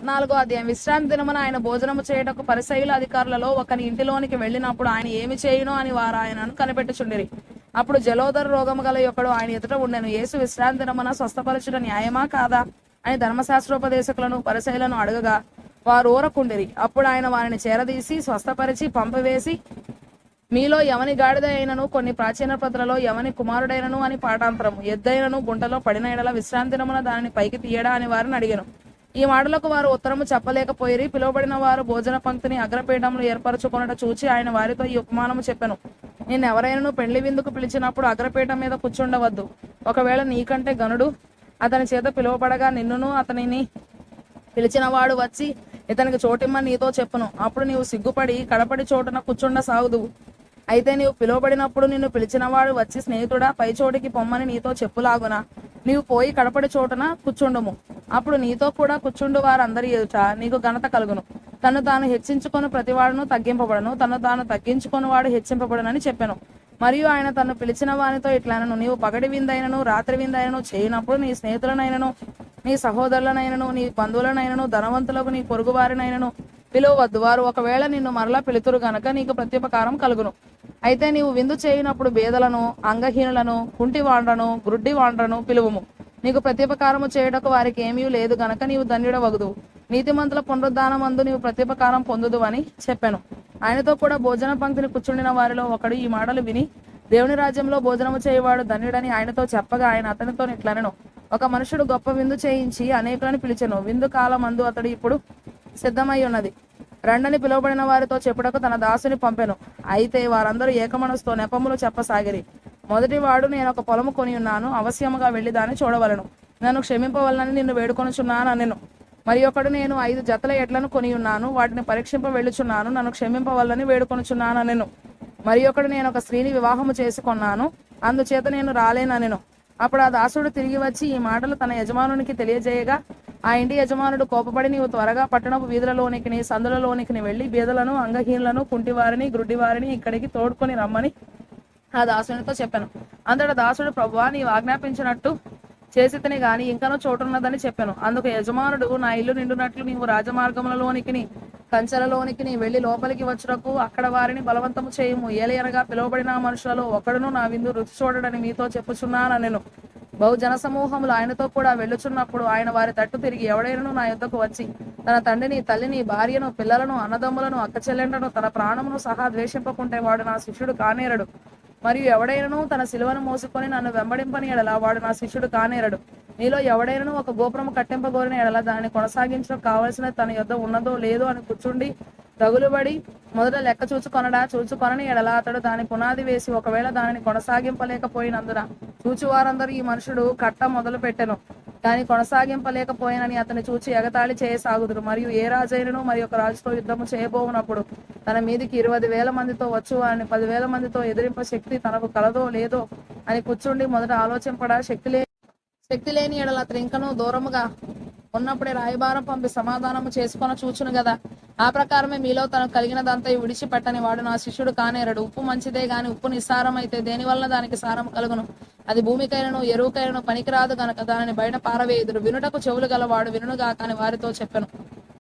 14వ అధ్యాయం. విశ్రాంతి దినమున ఆయన భోజనము చేయుటకు పరిసయ్యుల అధికారులలో ఒకని ఇంటిలోనికి వెళ్ళినప్పుడు ఆయన ఏమి చేయును అని వారు ఆయనను కనిపెట్టుచుండిరి. అప్పుడు జలోదర రోగము గల ఒకడు ఆయన ఎదుట ఉండెను. యేసు విశ్రాంతి దినమున స్వస్థపరచుట న్యాయమా కాదా అని ధర్మశాస్త్రోపదేశకులను పరిసయ్యులను అడగగా వారు ఊరకుండిరి. అప్పుడు ఆయన వారిని చేరదీసి స్వస్థపరిచి పంపివేసి, మీలో ఎవని గాడిద అయినను కొన్ని ప్రాచీన ప్రతులలో ఎవని కుమారుడైనను అని పాఠాంతరము, ఎద్దైనను గుంటలో పడిన ఎడల విశ్రాంతి దినమున దానిని పైకి తీయడా అని వారిని అడిగాను. ఈ మాటలకు వారు ఉత్తరము చెప్పలేకపోయిరి. పిలువబడిన వారు భోజన పంక్తిని అగ్రపీఠంలో ఏర్పరచుకొనుట చూచి ఆయన వారితో ఈ ఉపమానము చెప్పెను. నిన్నెవరైనను పెళ్లి విందుకు పిలిచినప్పుడు అగ్రపీఠం మీద కూర్చుండవద్దు. ఒకవేళ నీకంటే గనుడు అతని చేత పిలువబడగా నిన్నును అతనిని పిలిచిన వాడు వచ్చి ఇతనికి చోటిమ్మని నీతో చెప్పును. అప్పుడు నీవు సిగ్గుపడి కడపడి చోటున కూర్చుండ సాగుదువు. అయితే నీవు పిలువబడినప్పుడు నిన్ను పిలిచిన వాడు వచ్చి, స్నేహితుడా పై చోటికి పొమ్మని నీతో చెప్పులాగునా, నీవు పోయి కడపడి చోటున కూర్చుండుము. అప్పుడు నీతో కూడా కూర్చుండు వారందరి ఎదుట నీకు ఘనత కలుగును. తను తాను హెచ్చించుకొని ప్రతివాడును తగ్గింపబడను, తను తాను తగ్గించుకొని వాడు హెచ్చింపబడనని చెప్పాను. మరియు ఆయన తను పిలిచిన వానితో ఇట్లనను, నీవు పగటి విందైనను రాత్రి విందైనను చేయనప్పుడు నీ స్నేహితులనైనను నీ సహోదరులనైనను నీ బంధువులనైనను ధనవంతులకు నీ పొరుగు వారినైనను పిలువవద్దు. వారు ఒకవేళ నిన్ను మరలా పిలుతురు గనక నీకు ప్రత్యుపకారం కలుగును. అయితే నీవు విందు చేయునప్పుడు బేదలను, అంగహీనులను, కుంటివాండ్రను, గ్రుడ్డివాండ్రను పిలువుము. నీకు ప్రత్యుపకారము చేయుటకు వారికి ఏమీ లేదు గనక నీవు ధన్యుడవగుదువు. నీతిమంతుల పునరుద్ధానమందు నీవు ప్రత్యుపకారం పొందుదు అని చెప్పాను. ఆయనతో కూడా భోజన పంక్తిని కూర్చుండిన వారిలో ఒకడు ఈ మాటలు విని, దేవుని రాజ్యంలో భోజనము చేయవాడు ధన్యుడని ఆయనతో చెప్పగా ఆయన అతనితో ఇట్లనెను, ఒక మనుషుడు గొప్ప విందు చేయించి అనేకులను పిలిచెను. విందు కాలమందు అతడు ఇప్పుడు సిద్ధమై ఉన్నది. రండని పిలువబడిన వారితో చెప్పుటకు తన దాసుని పంపెను. అయితే వారందరూ ఏకమనసుతో నెపములు చెప్పసాగిరి. మొదటివాడు, నేను ఒక పొలము కొని ఉన్నాను, అవశ్యముగా వెళ్లి దాన్ని చూడవలను, నన్ను క్షమింపవలనని నిన్ను వేడుకొనుచున్నాను అనెను. మరి ఒకడు, నేను 5 జతల ఎడ్లను కొని ఉన్నాను, వాటిని పరీక్షింప వెళ్ళుచున్నాను, నన్ను క్షమింపవలని వేడుకొనుచున్నాను అనెను. మరి ఒకడు, నేను ఒక స్త్రీని వివాహము చేసుకున్నాను, అందుచేత నేను రాలేననెను. అప్పుడు ఆ దాసుడు తిరిగి వచ్చి ఈ మాటలు తన యజమానునికి తెలియజేయగా ఆ ఇంటి యజమానుడు కోపపడి, నీవు త్వరగా పట్టణపు వీధులలోనికి సందులలోనికి వెళ్లి బీదలను, అంగహీనులను, కుంటివారిని, గ్రుడ్డివారిని ఇక్కడికి తోడుకొని రమ్మని ఆ దాసునితో చెప్పాను. అంతటా దాసుడు, ప్రభువా నీవు ఆజ్ఞాపించినట్టు చేసితని గాని ఇంకనూ చోటున్నదని చెప్పాను. అందుకు యజమానుడు, నా ఇల్లు నిండునట్లు నీవు రాజమార్గములలోనికి కంచెలలోనికి వెళ్లి లోపలికి వచ్చుటకు అక్కడ వారిని బలవంతము చేయుము. ఏలయనగా పిలువబడిన మనుషులలో ఒకడును నా విందు రుచి చూడడని మీతో చెప్పుచున్నానెను. బహు జనసమూహములు ఆయనతో కూడా వెళ్ళుచున్నప్పుడు ఆయన వారి తట్టు తిరిగి, ఎవడైనను నా యుద్ధకు వచ్చి తన తండ్రిని, తల్లిని, భార్యను, పిల్లలను, అన్నదమ్ములను, అక్కచెల్లెండ్లను, తన ప్రాణమును సహా ద్వేషింపకుంటే వాడు నా శిష్యుడు కానేరడు. మరియు ఎవడైనను తన సిలువను మోసుకొని నన్ను వెంబడింపని ఎడల వాడు నా శిష్యుడు కానేరడు. నీలో ఎవడైనను ఒక గోపురము కట్టింపగోరిన ఎడల దాన్ని కొనసాగించడం కావలసిన తన యొద్ద ఉన్నదో లేదో అని కూర్చుండి తగులుబడి మొదట లెక్క చూచుకొనని ఎడల అతడు దాని పునాది వేసి ఒకవేళ దానిని కొనసాగింపలేకపోయినందున చూచువారందరూ ఈ మనుషుడు కట్ట మొదలు పెట్టెను, దాన్ని కొనసాగింపలేకపోయినని అతని చూచి ఎగతాళి చేయసాగుదురు. మరియు ఏ రాజైనను మరి ఒక రాజుతో యుద్ధము చేయబోవునప్పుడు తన మీదికి 20,000 మందితో వచ్చు వారిని 10,000 మందితో ఎదిరింప శక్తి తనకు కలదో లేదో అని కూర్చుండి మొదట ఆలోచింపడా. శక్తి లేని ఎడల అతను ఇంకనూ దూరముగా ఉన్నప్పుడే రాయబారం పంపి సమాధానము చేసుకొని చూచును గదా. ఆ ప్రకారమే మీలో తనకు కలిగినదంతా విడిచిపెట్టని వాడు నా శిష్యుడు కానేరడు. ఉప్పు మంచిదే గాని ఉప్పు నిస్సారం అయితే దేని వలన దానికి సారం కలుగును? అది భూమికైనను ఎరువుకైనను పనికిరాదు గనక దానిని బయట పారవేయుదురు. వినుటకు చెవులు గలవాడు వినుగా కాని వారితో చెప్పెను.